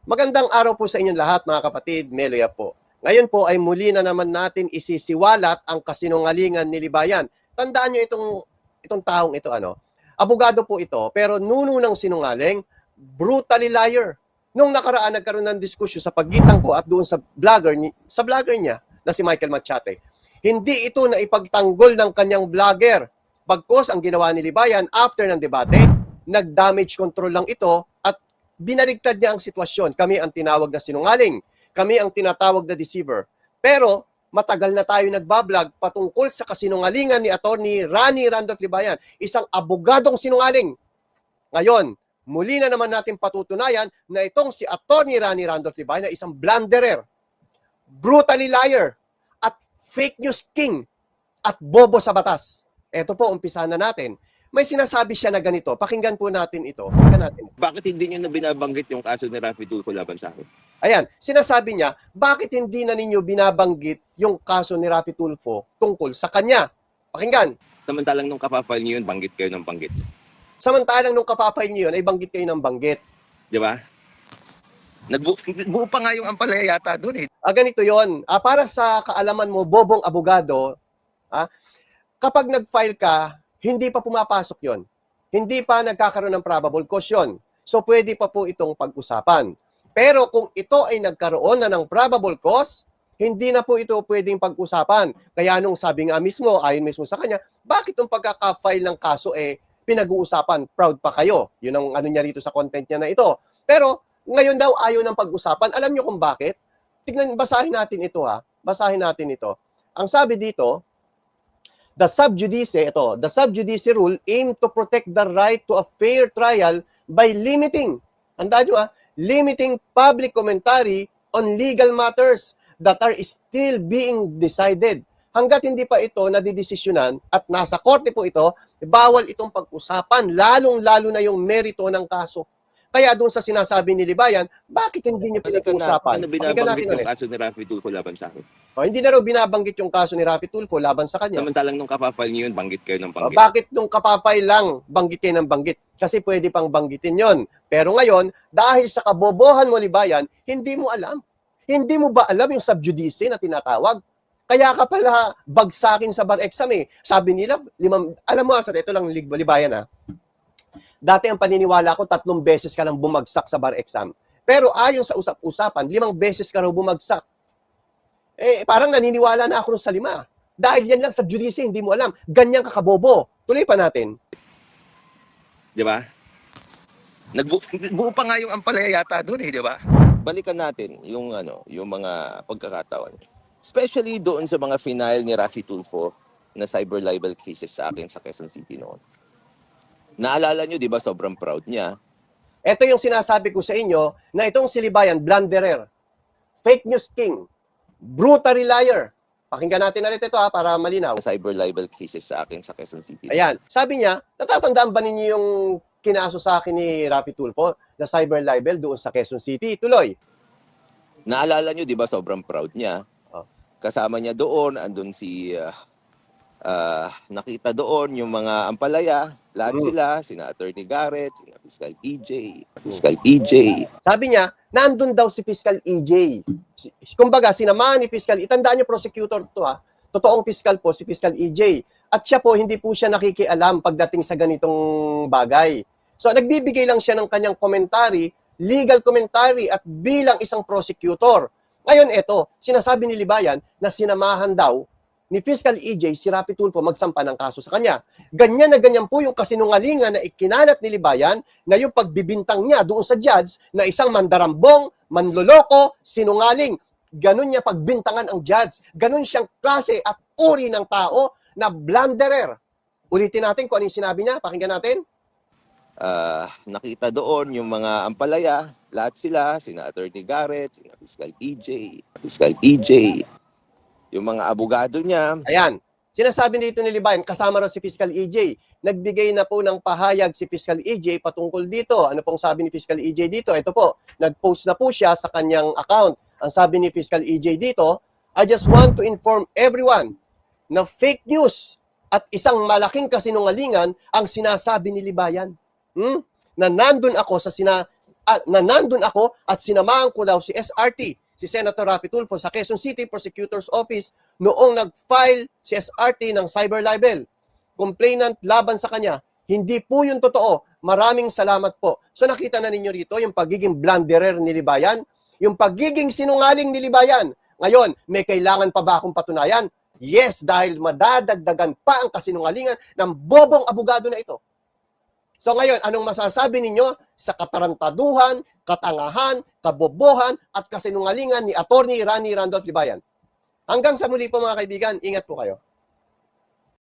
Magandang araw po sa inyong lahat mga kapatid, Meloya po. Ngayon po ay muli na naman natin isisiwalat ang kasinungalingan ni Libayan. Tandaan nyo itong taong ito, abogado po ito, pero nuno ng sinungaling, brutally liar. Nung nakaraan nagkaroon ng diskusyon sa pagitan ko at doon sa vlogger niya na si Michael Machate. Hindi ito na ipagtanggol ng kanyang vlogger. Bagkos ang ginawa ni Libayan after ng debate, nag-damage control lang ito at binaligtad niya ang sitwasyon. Kami ang tinawag na sinungaling. Kami ang tinatawag na deceiver. Pero matagal na tayo nagbablog patungkol sa kasinungalingan ni Attorney Rani Randolph Libayan, isang abogadong sinungaling. Ngayon, muli na naman natin patutunayan na itong si Attorney Rani Randolph Libayan ay isang blunderer, brutally liar, at fake news king, at bobo sa batas. Ito po, umpisahan na natin. May sinasabi siya na ganito. Pakinggan po natin ito. Pakinggan natin. Bakit hindi niyo na binabanggit yung kaso ni Raffy Tulfo laban sa akin? Ayan, sinasabi niya, bakit hindi na ninyo binabanggit yung kaso ni Raffy Tulfo tungkol sa kanya? Pakinggan. Samantalang nung kapapal niyo yun, banggit kayo ng banggit. Samantalang nung kapapay niyo yun, ay banggit kayo ng banggit. Di ba? Nagbuo pa nga yung ampalaya yata doon eh. Ganito yon. Para sa kaalaman mo, bobong abogado, kapag nag-file ka, hindi pa pumapasok yon. Hindi pa nagkakaroon ng probable cause yun. So, pwede pa po itong pag-usapan. Pero kung ito ay nagkaroon na ng probable cause, hindi na po ito pwedeng pag-usapan. Kaya nung sabi nga mismo, ayon mismo sa kanya, bakit yung pagkaka-file ng kaso pinag-uusapan? Proud pa kayo. Yun ang ano niya rito sa content niya na ito. Pero ngayon daw ayaw ng pag-usapan. Alam niyo kung bakit? Tignan, basahin natin ito Basahin natin ito. Ang sabi dito, the sub judice rule aim to protect the right to a fair trial by limiting, tandaan nyo limiting public commentary on legal matters that are still being decided. Hanggat hindi pa ito nadidesisyonan at nasa korte po ito, bawal itong pag-usapan, lalong-lalo na yung merito ng kaso. Kaya doon sa sinasabi ni Libayan, bakit hindi niyo pinag-uusapan? Ano binabanggit yung kaso ni Raffy Tulfo laban sa akin? Hindi na raw binabanggit yung kaso ni Raffy Tulfo laban sa kanya. Samantalang nung kapapal niyo yun, banggit kayo ng banggit. Bakit nung kapapay lang banggit kayo ng banggit? Kasi pwede pang banggitin yon. Pero ngayon, dahil sa kabobohan mo, Libayan, hindi mo alam. Hindi mo ba alam yung subjudice na tinatawag? Kaya ka pala bagsakin sa bar exam Sabi nila, alam mo, ito lang Libayan Dati ang paniniwala ko, 3 beses ka lang bumagsak sa bar exam. Pero ayon sa usap-usapan, 5 beses ka raw bumagsak. Parang naniniwala na ako sa 5. Dahil yan lang sa judice, hindi mo alam. Ganyan kakabobo. Tuloy pa natin. Di ba? Nagbuo pa nga yung ampalaya yata doon di ba? Balikan natin yung mga pagkakataon. Especially doon sa mga final ni Raffy Tulfo na cyber libel cases sa akin sa Quezon City noon. Naalala nyo, di ba, sobrang proud niya. Ito yung sinasabi ko sa inyo na itong si Libayan, blunderer, fake news king, brutally liar. Pakinggan natin ulit ito para malinaw. Cyber libel cases sa akin sa Quezon City. Ayan, sabi niya, natatandaan ba ninyo yung kinaso sa akin ni Raffy Tulfo na cyber libel doon sa Quezon City? Tuloy. Naalala nyo, di ba, sobrang proud niya. Kasama niya doon, andun si... nakita doon yung mga ampalaya, lahat sina Attorney Garrett, sina Fiscal EJ. Sabi niya, nandun daw si Fiscal EJ. Kumbaga, sinamahan ni Fiscal, itandaan niyo prosecutor to totoong fiscal po, si Fiscal EJ. At siya po, hindi po siya nakikialam pagdating sa ganitong bagay. So, nagbibigay lang siya ng kanyang commentary, legal commentary, at bilang isang prosecutor. Ngayon, eto, sinasabi ni Libayan na sinamahan daw ni Fiscal EJ si Raffy Tulfo magsampa ng kaso sa kanya. Ganyan na ganyan po yung kasinungalingan na ikinalat ni Libayan na yung pagbibintang niya doon sa judge na isang mandarambong, manloloko, sinungaling. Ganun niya pagbintangan ang judge. Ganun siyang klase at uri ng tao na blunderer. Ulitin natin kung ano yung sinabi niya. Pakinggan natin. Nakita doon yung mga ampalaya, lahat sina Attorney Garrett, sina Fiscal EJ, yung mga abogado niya. Ayan. Sinasabi dito ni Libayan, kasama raw si Fiscal EJ. Nagbigay na po ng pahayag si Fiscal EJ patungkol dito. Ano pong sabi ni Fiscal EJ dito? Ito po, nag-post na po siya sa kanyang account. Ang sabi ni Fiscal EJ dito, I just want to inform everyone na fake news at isang malaking kasinungalingan ang sinasabi ni Libayan. Na nandun ako sa na nandun ako at sinamahan ko daw si SRT, si Senator Raffy Tulfo sa Quezon City Prosecutor's Office noong nag-file si SRT ng cyber libel. Complainant laban sa kanya. Hindi po yun totoo. Maraming salamat po. So nakita na ninyo rito yung pagiging blunderer ni Libayan, yung pagiging sinungaling ni Libayan. Ngayon, may kailangan pa ba akong patunayan? Yes, dahil madadagdagan pa ang kasinungalingan ng bobong abogado na ito. So ngayon, anong masasabi ninyo sa katarantaduhan, katangahan, kabobohan at kasinungalingan ni Attorney Rani Randolph Libayan? Hanggang sa muli po mga kaibigan, ingat po kayo.